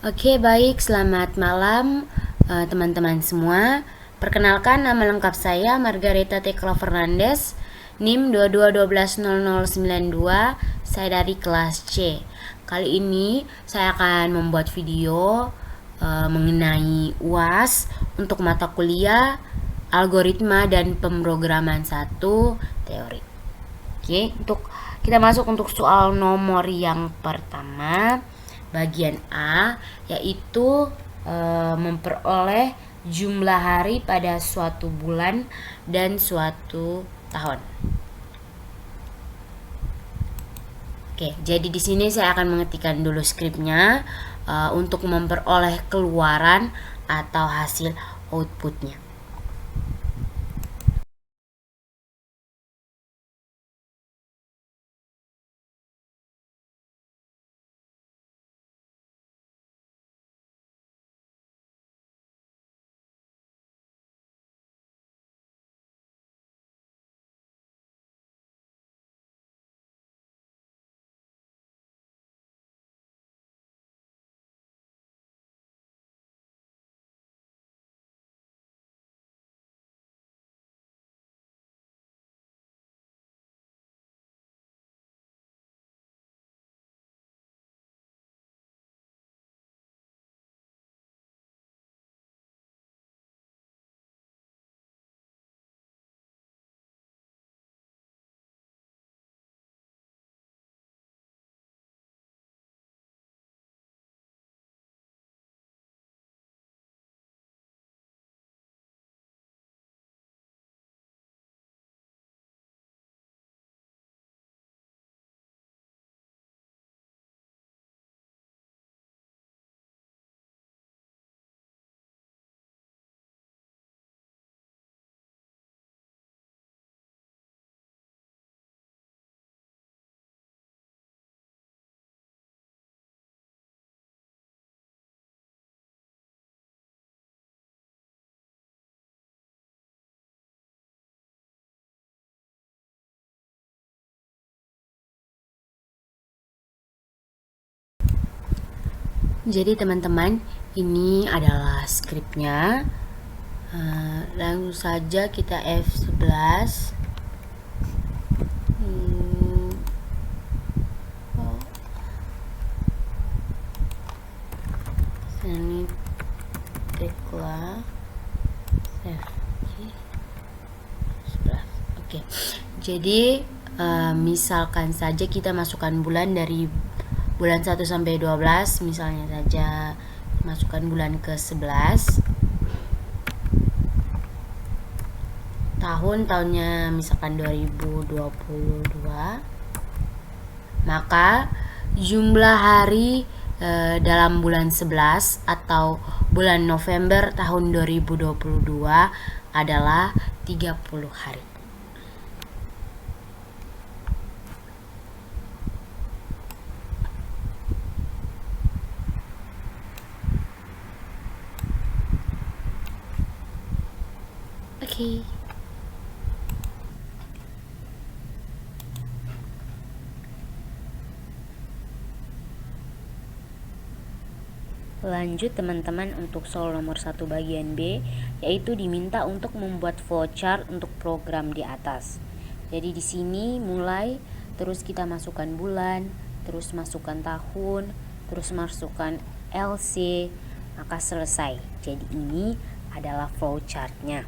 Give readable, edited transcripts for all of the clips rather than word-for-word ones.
Oke, baik. Selamat malam teman-teman semua. Perkenalkan, nama lengkap saya Margareta Tekla Fernandes, NIM 22120092. Saya dari kelas C. Kali ini saya akan membuat video mengenai UAS untuk mata kuliah algoritma dan pemrograman 1 teori. Oke, untuk kita masuk untuk soal nomor yang pertama, bagian A, yaitu memperoleh jumlah hari pada suatu bulan dan suatu tahun. Oke, jadi di sini saya akan mengetikkan dulu skripnya untuk memperoleh keluaran atau hasil outputnya. Jadi teman-teman, ini adalah skripnya. Langsung saja kita F11. Ini Tekla save. Oke. Jadi misalkan saja kita masukkan bulan dari bulan 1 sampai 12, misalnya saja masukkan bulan ke 11. Tahunnya misalkan 2022. Maka jumlah hari dalam bulan 11 atau bulan November tahun 2022 adalah 30 hari. Oke. Lanjut teman-teman untuk soal nomor 1 bagian B, yaitu diminta untuk membuat flowchart untuk program di atas. Jadi di sini mulai, terus kita masukkan bulan, terus masukkan tahun, terus masukkan LC, maka selesai. Jadi ini adalah flowchartnya.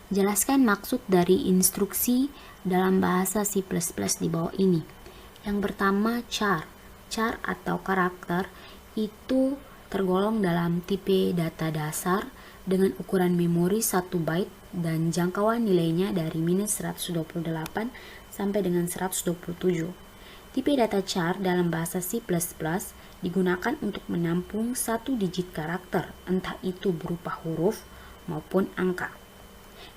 Jelaskan maksud dari instruksi dalam bahasa C++ di bawah ini. Yang pertama, char. Char atau karakter itu tergolong dalam tipe data dasar dengan ukuran memori 1 byte dan jangkauan nilainya dari -128 sampai dengan 127. Tipe data char dalam bahasa C++ digunakan untuk menampung 1 digit karakter, entah itu berupa huruf maupun angka.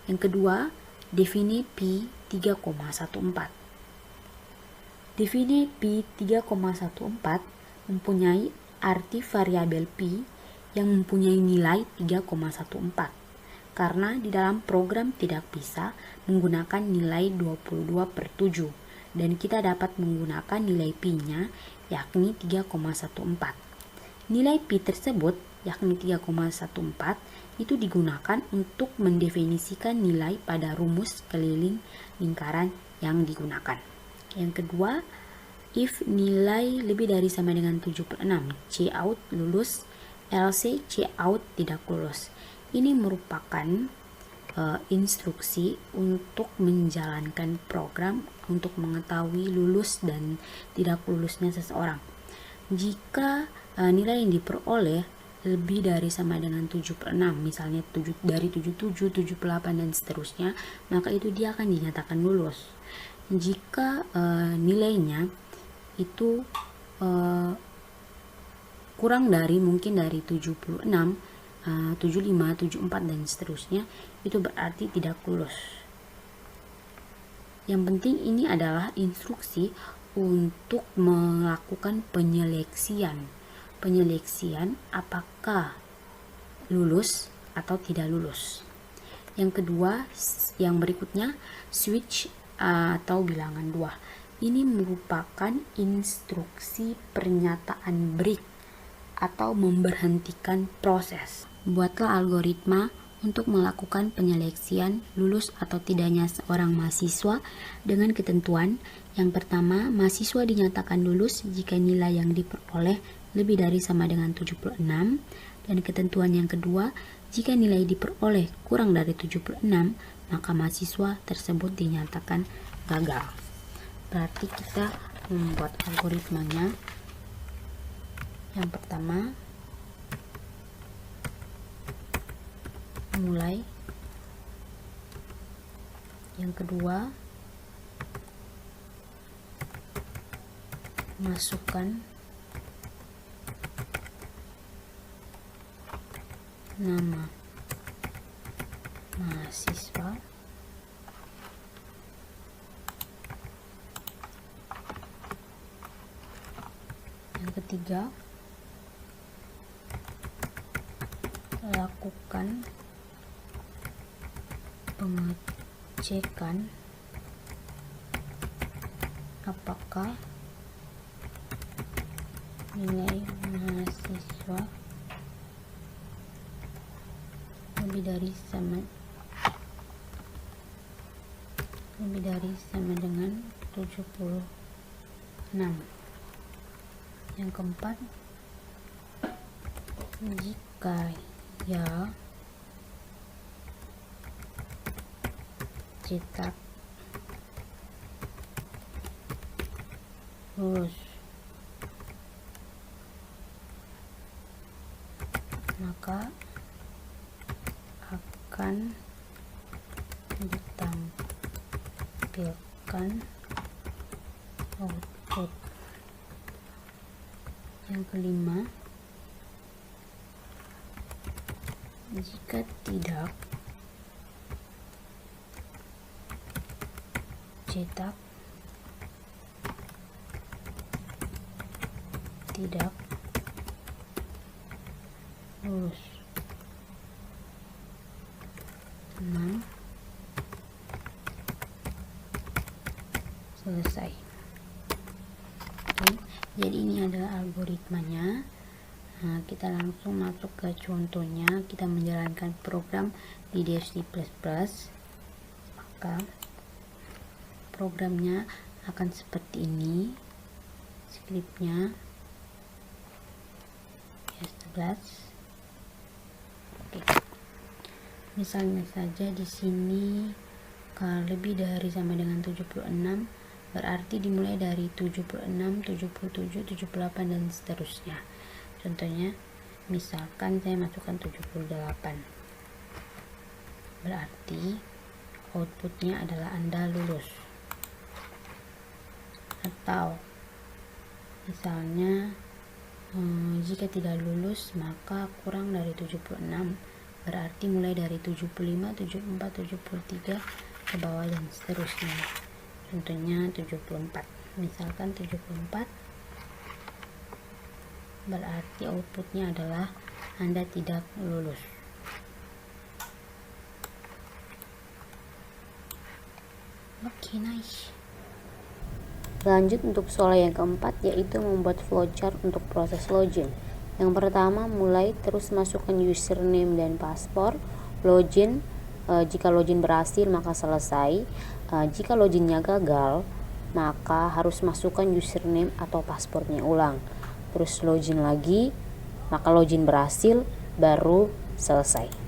Yang kedua, defini pi 3,14. Defini pi 3,14 mempunyai arti variabel pi yang mempunyai nilai 3,14 karena di dalam program tidak bisa menggunakan nilai 22/7 dan kita dapat menggunakan nilai pi-nya yakni 3,14. Nilai pi tersebut yakni 3,14 itu digunakan untuk mendefinisikan nilai pada rumus keliling lingkaran yang digunakan. Yang kedua, if nilai lebih dari sama dengan 76, Cout lulus, else Cout tidak lulus. Ini merupakan instruksi untuk menjalankan program untuk mengetahui lulus dan tidak lulusnya seseorang. Jika nilai yang diperoleh lebih dari sama dengan 76, misalnya dari 77, 78 dan seterusnya, maka itu dia akan dinyatakan lulus. Jika nilainya itu kurang dari mungkin dari 76, 75, 74 dan seterusnya, itu berarti tidak lulus. Yang penting ini adalah instruksi untuk melakukan penyeleksian apakah lulus atau tidak lulus. Yang kedua, yang berikutnya, switch atau bilangan 2. Ini merupakan instruksi pernyataan break atau memberhentikan proses. Buatlah algoritma untuk melakukan penyeleksian lulus atau tidaknya seorang mahasiswa dengan ketentuan. Yang pertama, mahasiswa dinyatakan lulus jika nilai yang diperoleh lebih dari sama dengan 76, dan ketentuan yang kedua, jika nilai diperoleh kurang dari 76, maka mahasiswa tersebut dinyatakan gagal. Berarti kita membuat algoritmanya. Yang pertama, mulai. Yang kedua, masukkan nama mahasiswa. Yang ketiga, lakukan pengecekan apakah nilai mahasiswa lebih dari sama dengan 76. Yang keempat, jika ya, cetak lulus, maka akan ditampilkan output. Yang kelima, jika tidak, cetak tidak lulus. 6. Selesai. Oke, jadi ini adalah algoritmanya. Nah, kita langsung masuk ke contohnya. Kita menjalankan program di C++. Maka programnya akan seperti ini. Skripnya S11. Oke. Misalnya saja di sini kalau lebih dari sama dengan 76, berarti dimulai dari 76, 77, 78 dan seterusnya. Contohnya, misalkan saya masukkan 78. Berarti outputnya adalah Anda lulus. Atau misalnya jika tidak lulus maka kurang dari 76, berarti mulai dari 75, 74, 73 ke bawah dan seterusnya. Contohnya 74. Misalkan 74, berarti outputnya adalah Anda tidak lulus. Oke, nice. Lanjut untuk soal yang keempat, yaitu membuat flowchart untuk proses login. Yang pertama, mulai terus masukkan username dan paspor. Login, jika login berhasil maka selesai. Jika loginnya gagal, maka harus masukkan username atau paspornya ulang. Terus login lagi, maka login berhasil, baru selesai.